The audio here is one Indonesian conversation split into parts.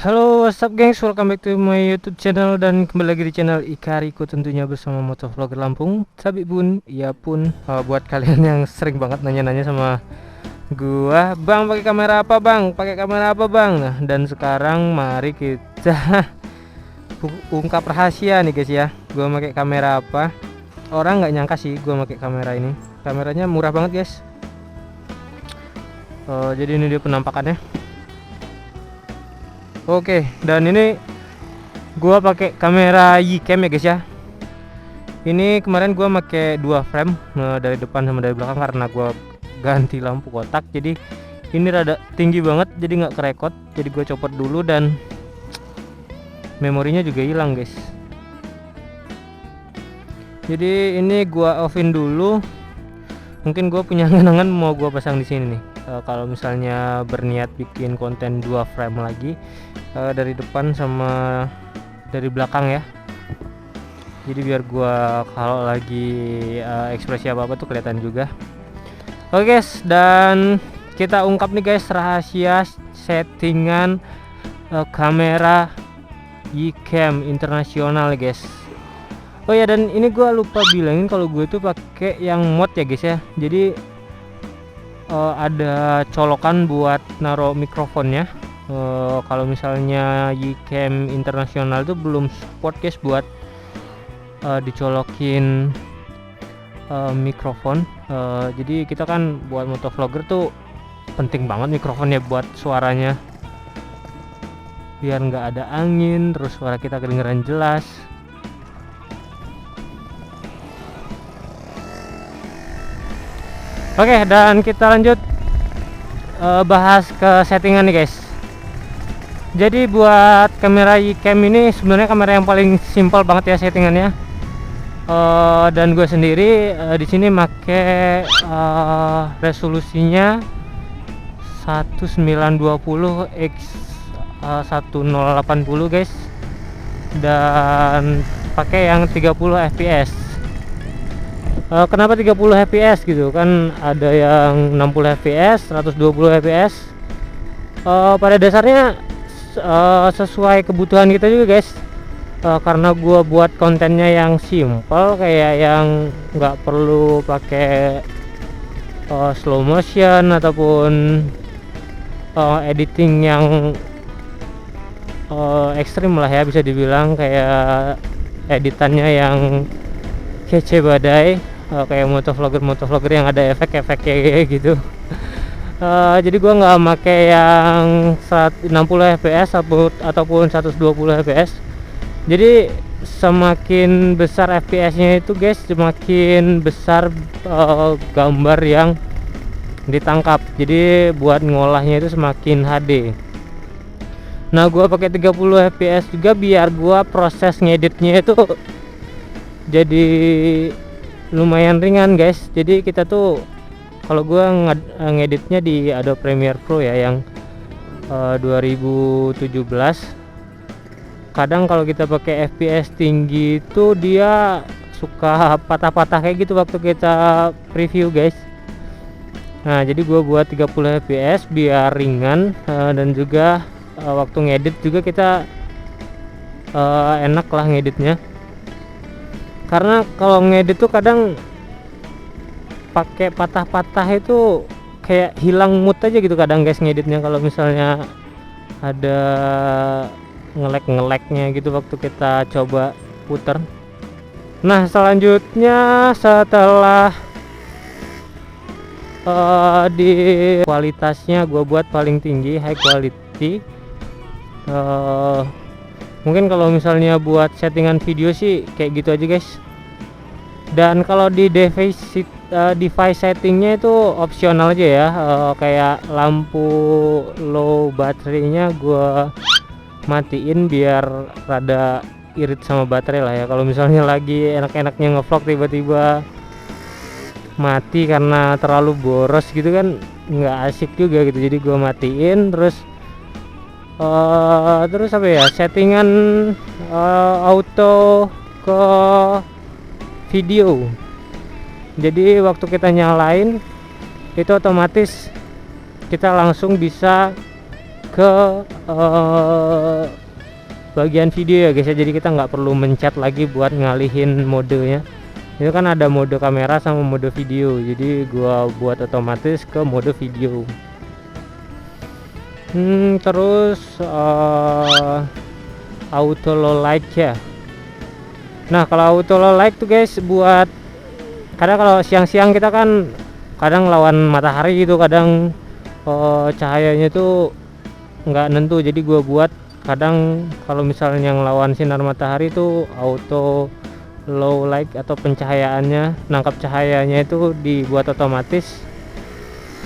Halo, what's up gengs? Welcome back to my YouTube channel dan kembali lagi di channel Ikariko tentunya bersama motovlogger Lampung. Tapi pun, ya pun, buat kalian yang sering banget nanya-nanya sama gua, "Bang, pakai kamera apa, Bang? Pakai kamera apa, Bang?" Nah, dan sekarang mari kita ungkap rahasia nih guys ya. Gua pakai kamera apa? Orang nggak nyangka sih gua pakai kamera ini. Kameranya murah banget, guys. Jadi ini dia penampakannya. Oke, dan ini gua pakai kamera Yicam ya guys ya. Ini kemarin gua pakai dua frame, dari depan sama dari belakang karena gua ganti lampu kotak. Jadi ini rada tinggi banget, jadi nggak kerekot. Jadi gua copot dulu dan memorinya juga hilang guys. Jadi ini gua offin dulu. Mungkin gua punya angan-angan mau gua pasang di sini nih. Kalau misalnya berniat bikin konten dua frame lagi, dari depan sama dari belakang ya. Jadi biar gua kalau lagi ekspresi apa-apa tuh kelihatan juga. Oke guys, dan kita ungkap nih guys rahasia settingan kamera Yicam internasional guys. Oh ya, dan ini gua lupa bilangin kalau gue tuh pakai yang mod ya guys ya. Jadi ada colokan buat naruh mikrofonnya. Kalau misalnya Yicam internasional tuh belum support guys buat dicolokin mikrofon. Jadi kita kan buat motovlogger tuh penting banget mikrofonnya buat suaranya, biar nggak ada angin, terus suara kita kedengeran jelas. Oke, dan kita lanjut bahas ke settingan nih guys. Jadi buat kamera Yicam ini sebenarnya kamera yang paling simpel banget ya settingannya. Dan gue sendiri di sini make resolusinya 1920 x 1080 guys, dan pakai yang 30 fps. Kenapa 30 fps gitu kan, ada yang 60 fps, 120 fps. Pada dasarnya sesuai kebutuhan kita juga guys. Karena gua buat kontennya yang simple, kayak yang nggak perlu pakai slow motion ataupun editing yang ekstrim lah ya, bisa dibilang kayak editannya yang kece badai, kayak motovlogger yang ada efek-efek kayak gitu. Jadi gua nggak make yang 60 fps ataupun 120 fps. Jadi semakin besar fps nya itu guys, semakin besar gambar yang ditangkap. Jadi buat ngolahnya itu semakin HD. Nah gua pakai 30 fps juga biar gua proses ngeditnya itu jadi lumayan ringan guys. Jadi kita tuh, kalau gua ngeditnya di Adobe Premiere Pro ya yang 2017. Kadang kalau kita pakai fps tinggi itu dia suka patah-patah kayak gitu waktu kita preview guys. Nah jadi gua buat 30 fps biar ringan, dan juga waktu ngedit juga kita enak lah ngeditnya. Karena kalau ngedit tuh kadang pakai patah-patah itu kayak hilang mood aja gitu kadang guys ngeditnya, kalau misalnya ada ngelek-ngeleknya gitu waktu kita coba puter. Nah selanjutnya setelah di kualitasnya gue buat paling tinggi, high quality. Mungkin kalau misalnya buat settingan video sih kayak gitu aja guys. Dan kalau di device settingnya itu opsional aja ya, kayak lampu low baterainya gue matiin biar rada irit sama baterai lah ya. Kalau misalnya lagi enak-enaknya ngevlog tiba-tiba mati karena terlalu boros gitu kan nggak asik juga gitu. Jadi gue matiin terus apa ya, settingan auto ke video. Jadi waktu kita nyalain itu otomatis kita langsung bisa ke bagian video ya guys ya. Jadi kita nggak perlu mencet lagi buat ngalihin modenya. Itu kan ada mode kamera sama mode video, jadi gua buat otomatis ke mode video. Terus auto low light ya. Nah kalau auto low light tuh guys, buat kadang kalau siang-siang kita kan kadang lawan matahari gitu, kadang cahayanya tuh nggak nentu, jadi gua buat kadang kalau misalnya yang lawan sinar matahari itu auto low light atau pencahayaannya, nangkap cahayanya itu dibuat otomatis.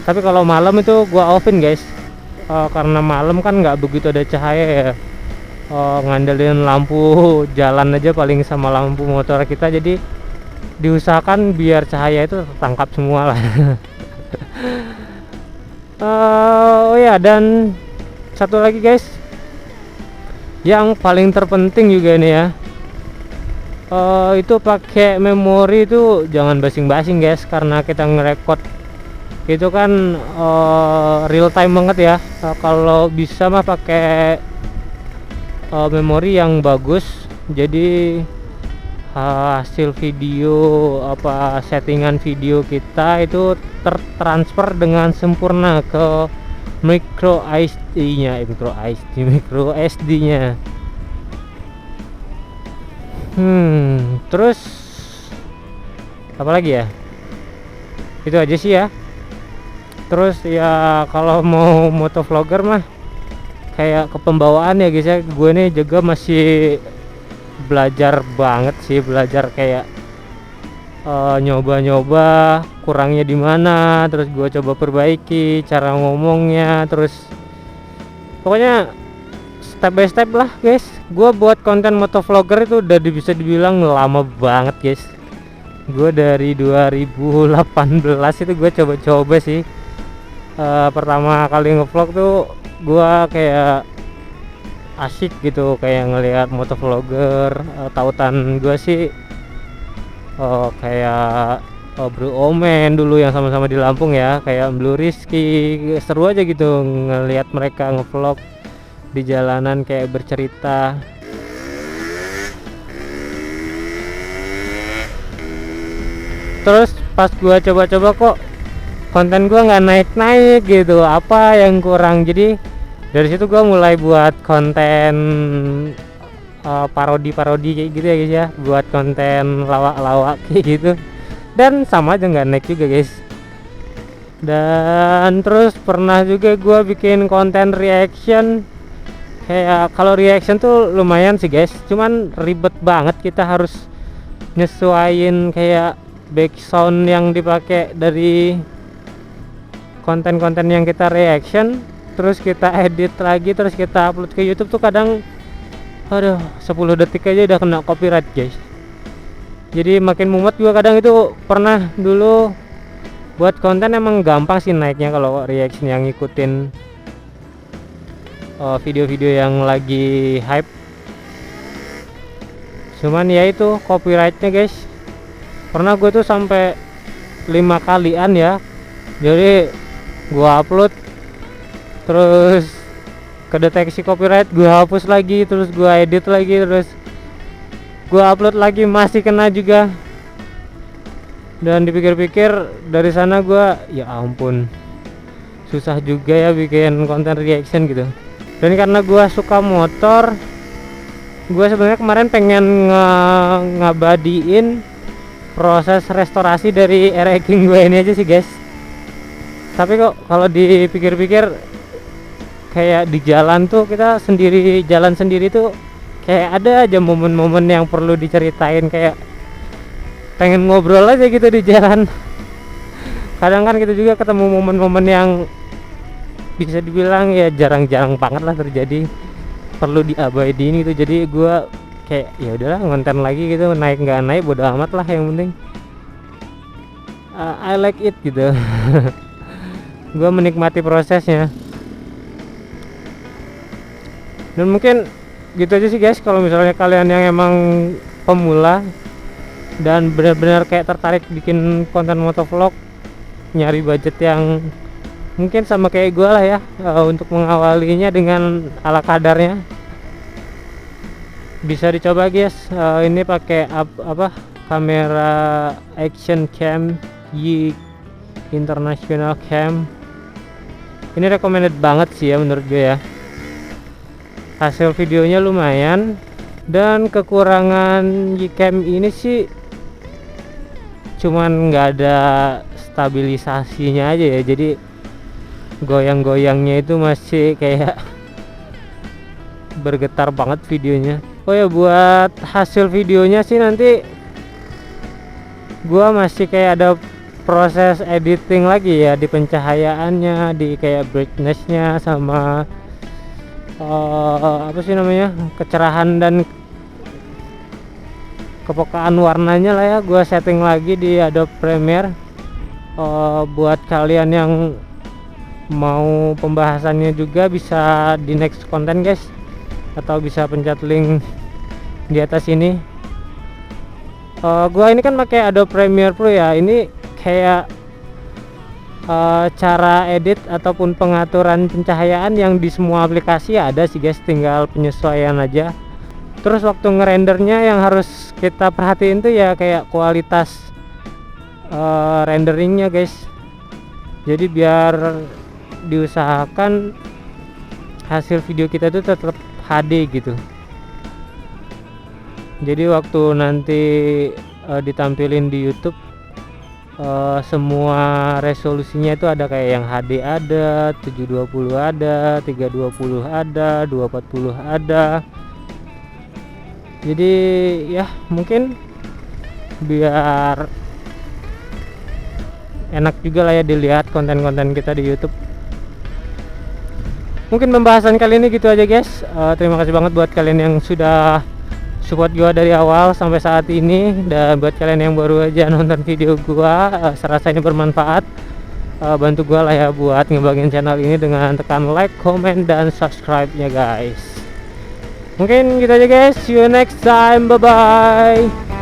Tapi kalau malam itu gua offin guys, karena malam kan nggak begitu ada cahaya ya, ngandelin lampu jalan aja paling sama lampu motor kita, jadi diusahakan biar cahaya itu tertangkap semua lah. Oh ya, dan satu lagi guys yang paling terpenting juga nih ya, itu pakai memori itu jangan basing-basing guys, karena kita ngerekord itu kan real time banget ya. Kalau bisa mah pakai memori yang bagus, jadi hasil video apa settingan video kita itu tertransfer dengan sempurna ke micro SD-nya, micro SD-nya. Terus apa lagi ya? Itu aja sih ya. Terus ya kalau mau motovlogger mah kayak kepembawaan ya guys ya. Gue nih juga masih belajar banget sih, belajar kayak nyoba-nyoba kurangnya di mana, terus gue coba perbaiki cara ngomongnya, terus pokoknya step by step lah guys. Gue buat konten motovlogger itu udah bisa dibilang lama banget guys. Gue dari 2018 itu gue coba-coba sih. Pertama kali ngevlog tuh gue kayak asik gitu, kayak ngelihat motovlogger. Tautan gue sih kayak Bro Omen dulu yang sama-sama di Lampung ya, kayak Blue Rizky, seru aja gitu ngelihat mereka ngevlog di jalanan kayak bercerita. Terus pas gua coba-coba kok konten gua nggak naik-naik gitu, apa yang kurang. Jadi dari situ gua mulai buat konten parodi-parodi kayak gitu ya guys ya, buat konten lawak-lawak kayak gitu, dan sama aja nggak naik juga guys. Dan terus pernah juga gua bikin konten reaction. Kayak kalau reaction tuh lumayan sih guys, cuman ribet banget, kita harus nyesuaiin kayak background yang dipakai dari konten-konten yang kita reaction, terus kita edit lagi, terus kita upload ke YouTube tuh kadang aduh 10 detik aja udah kena copyright guys. Jadi makin mumet juga kadang. Itu pernah dulu buat konten emang gampang sih naiknya kalau reaction yang ngikutin video-video yang lagi hype, cuman ya itu copyrightnya guys. Pernah gue tuh sampai 5 kalian ya, jadi gua upload terus kedeteksi copyright, gua hapus lagi, terus gua edit lagi, terus gua upload lagi, masih kena juga. Dan dipikir-pikir dari sana gua, ya ampun, susah juga ya bikin konten reaction gitu. Dan karena gua suka motor, gua sebenarnya kemarin pengen ngabadiin proses restorasi dari RX King gue ini aja sih guys. Tapi kok kalau dipikir-pikir kayak di jalan tuh kita sendiri, jalan sendiri tuh kayak ada aja momen-momen yang perlu diceritain, kayak pengen ngobrol aja gitu di jalan. Kadang kan kita juga ketemu momen-momen yang bisa dibilang ya jarang-jarang banget lah terjadi, perlu diabadiin gitu. Jadi gua kayak ya udahlah ngonten lagi gitu, naik nggak naik bodo amat lah, yang penting I like it gitu. Gua menikmati prosesnya. Dan mungkin gitu aja sih guys. Kalau misalnya kalian yang emang pemula dan benar-benar kayak tertarik bikin konten motovlog, nyari budget yang mungkin sama kayak gue lah ya, untuk mengawalinya dengan ala kadarnya. Bisa dicoba guys, ini pakai apa kamera action cam Yi International Cam. Ini recommended banget sih ya menurut gue ya. Hasil videonya lumayan, dan kekurangan Ycam ini sih cuman nggak ada stabilisasinya aja ya, jadi goyang-goyangnya itu masih kayak bergetar banget videonya. Oh ya, buat hasil videonya sih nanti gua masih kayak ada proses editing lagi ya, di pencahayaannya, di kayak brightnessnya, sama apa sih namanya, kecerahan dan kepekaan warnanya lah ya. Gua setting lagi di Adobe Premiere. Buat kalian yang mau pembahasannya juga bisa di next konten guys, atau bisa pencet link di atas ini. Gua ini kan pakai Adobe Premiere Pro ya. Ini kayak cara edit ataupun pengaturan pencahayaan yang di semua aplikasi ada sih guys, tinggal penyesuaian aja. Terus waktu ngerendernya yang harus kita perhatiin tuh ya kayak kualitas renderingnya guys. Jadi biar diusahakan hasil video kita tuh tetap HD gitu. Jadi waktu nanti ditampilin di YouTube, semua resolusinya itu ada kayak yang HD ada, 720 ada, 320 ada, 240 ada. Jadi ya mungkin biar enak juga lah ya dilihat konten-konten kita di YouTube. Mungkin pembahasan kali ini gitu aja guys. Terima kasih banget buat kalian yang sudah support gua dari awal sampai saat ini, dan buat kalian yang baru aja nonton video gua, serasa ini bermanfaat, bantu gua lah ya buat ngebangin channel ini dengan tekan like, comment, dan subscribe nya guys. Mungkin gitu aja guys, see you next time, bye bye.